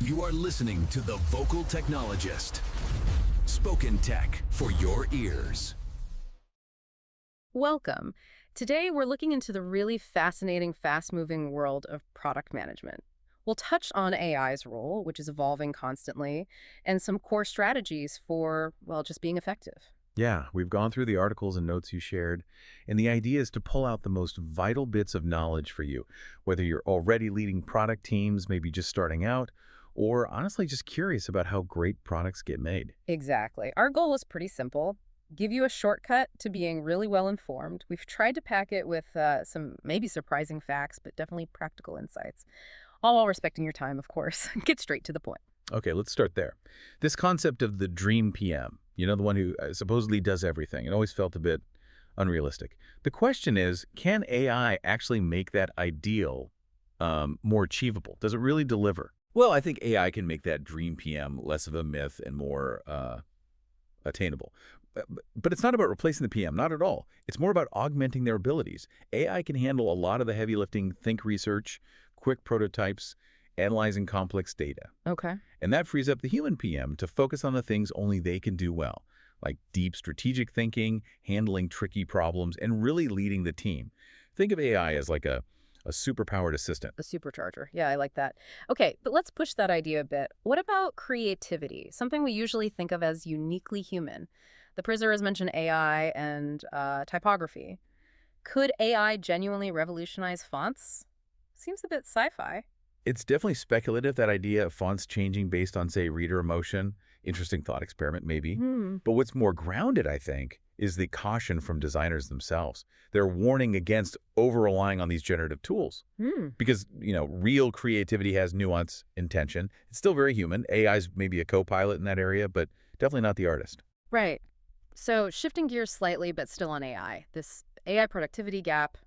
You are listening to The Vocal Technologist. Spoken tech for your ears. Welcome. Today, we're looking into the really fascinating, fast-moving world of product management. We'll touch on AI's role, which is evolving constantly, and some core strategies for, well, just being effective. Yeah, we've gone through the articles and notes you shared, and the idea is to pull out the most vital bits of knowledge for you, whether you're already leading product teams, maybe just starting out, or honestly just curious about how great products get made. Exactly. Our goal is pretty simple. Give you a shortcut to being really well informed. We've tried to pack it with some maybe surprising facts, but definitely practical insights. All while respecting your time, of course. Get straight to the point. Okay, let's start there. This concept of the dream PM, the one who supposedly does everything, it always felt a bit unrealistic. The question is, can AI actually make that ideal more achievable? Does it really deliver? Well, I think AI can make that dream PM less of a myth and more attainable. But it's not about replacing the PM, not at all. It's more about augmenting their abilities. AI can handle a lot of the heavy lifting, think research, quick prototypes, analyzing complex data. Okay. And that frees up the human PM to focus on the things only they can do well, like deep strategic thinking, handling tricky problems, and really leading the team. Think of AI as like a superpowered assistant. A supercharger. Yeah, I like that. Okay, but let's push that idea a bit. What about creativity? Something we usually think of as uniquely human. The Prisoner has mentioned AI and typography. Could AI genuinely revolutionize fonts? Seems a bit sci-fi. It's definitely speculative, that idea of fonts changing based on, say, reader emotion. Interesting thought experiment, maybe. But what's more grounded, I think, is the caution from designers themselves. They're warning against over-relying on these generative tools. Because, real creativity has nuance, intention. It's still very human. AI's maybe a co-pilot in that area, but definitely not the artist. Right. So shifting gears slightly, but still on AI. This AI productivity gap,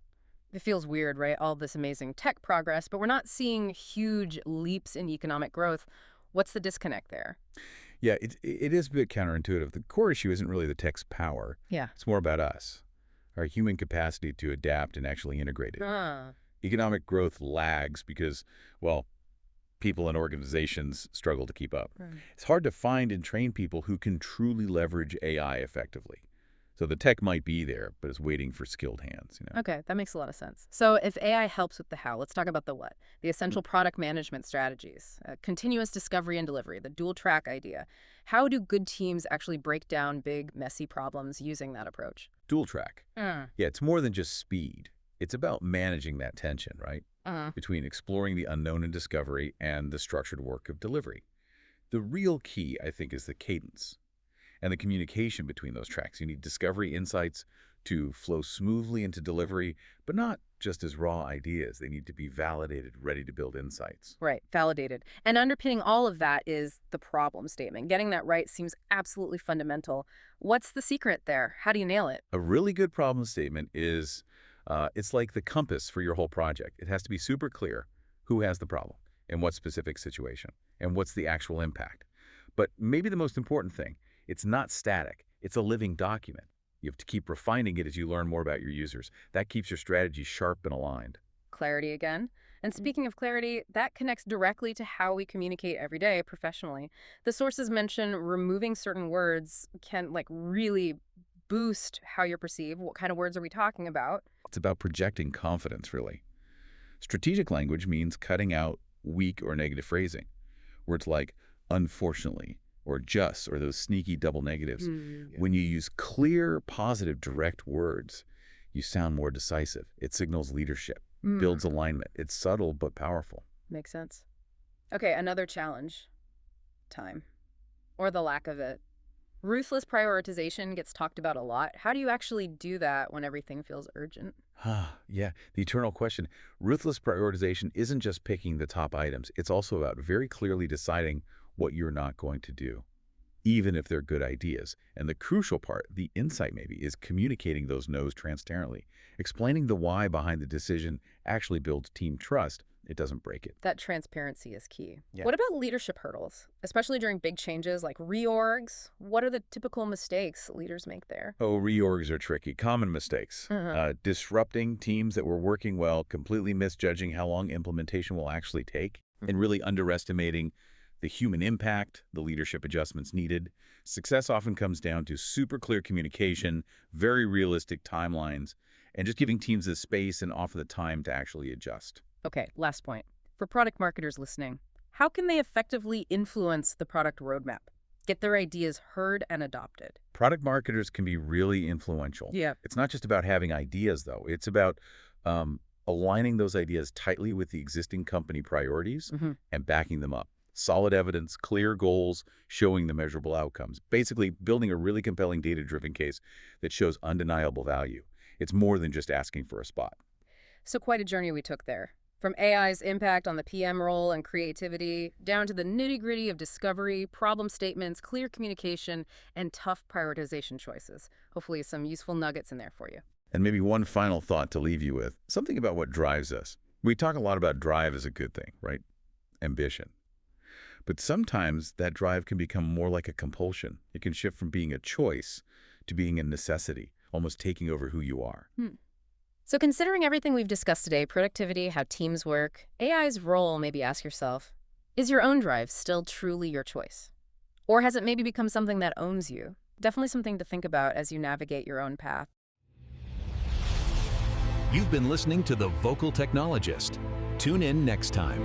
it feels weird, right? All this amazing tech progress, but we're not seeing huge leaps in economic growth. What's the disconnect there? Yeah, it is a bit counterintuitive. The core issue isn't really the tech's power. Yeah. It's more about us, our human capacity to adapt and actually integrate it. Economic growth lags because, well, people and organizations struggle to keep up. Right. It's hard to find and train people who can truly leverage AI effectively. So the tech might be there, but it's waiting for skilled hands. Okay, that makes a lot of sense. So if AI helps with the how, let's talk about the what. The essential product management strategies, continuous discovery and delivery, the dual track idea. How do good teams actually break down big, messy problems using that approach? Dual track. Yeah, it's more than just speed. It's about managing that tension, right? Between exploring the unknown in discovery and the structured work of delivery. The real key, I think, is the cadence and the communication between those tracks. You need discovery insights to flow smoothly into delivery, but not just as raw ideas. They need to be validated, ready to build insights. Right, validated. And underpinning all of that is the problem statement. Getting that right seems absolutely fundamental. What's the secret there? How do you nail it? A really good problem statement is, it's like the compass for your whole project. It has to be super clear who has the problem, in what specific situation, and what's the actual impact. But maybe the most important thing, it's not static. It's a living document. You have to keep refining it as you learn more about your users. That keeps your strategy sharp and aligned. Clarity again. And speaking of clarity, that connects directly to how we communicate every day professionally. The sources mention removing certain words can really boost how you're perceived. What kind of words are we talking about? It's about projecting confidence, really. Strategic language means cutting out weak or negative phrasing. Words like unfortunately or just or those sneaky double negatives. When you use clear, positive, direct words, you sound more decisive. It signals leadership, builds alignment. It's subtle but powerful. Makes sense. Okay, another challenge. Time. Or the lack of it. Ruthless prioritization gets talked about a lot. How do you actually do that when everything feels urgent? Yeah, the eternal question. Ruthless prioritization isn't just picking the top items. It's also about very clearly deciding what you're not going to do, even if they're good ideas. And the crucial part, the insight maybe, is communicating those no's transparently. Explaining the why behind the decision actually builds team trust. It doesn't break it. That transparency is key. Yeah. What about leadership hurdles, especially during big changes like reorgs? What are the typical mistakes leaders make there? Oh, reorgs are tricky. Common mistakes. Disrupting teams that were working well, completely misjudging how long implementation will actually take, and really underestimating the human impact, the leadership adjustments needed. Success often comes down to super clear communication, very realistic timelines, and just giving teams the space and often the time to actually adjust. Okay, last point. For product marketers listening, how can they effectively influence the product roadmap? Get their ideas heard and adopted. Product marketers can be really influential. Yeah. It's not just about having ideas, though. It's about aligning those ideas tightly with the existing company priorities and backing them up. Solid evidence, clear goals, showing the measurable outcomes. Basically, building a really compelling data-driven case that shows undeniable value. It's more than just asking for a spot. So quite a journey we took there. From AI's impact on the PM role and creativity, down to the nitty-gritty of discovery, problem statements, clear communication, and tough prioritization choices. Hopefully some useful nuggets in there for you. And maybe one final thought to leave you with, something about what drives us. We talk a lot about drive as a good thing, right? Ambition. But sometimes that drive can become more like a compulsion. It can shift from being a choice to being a necessity, almost taking over who you are. So considering everything we've discussed today, productivity, how teams work, AI's role, maybe ask yourself, is your own drive still truly your choice? Or has it maybe become something that owns you? Definitely something to think about as you navigate your own path. You've been listening to The Vocal Technologist. Tune in next time.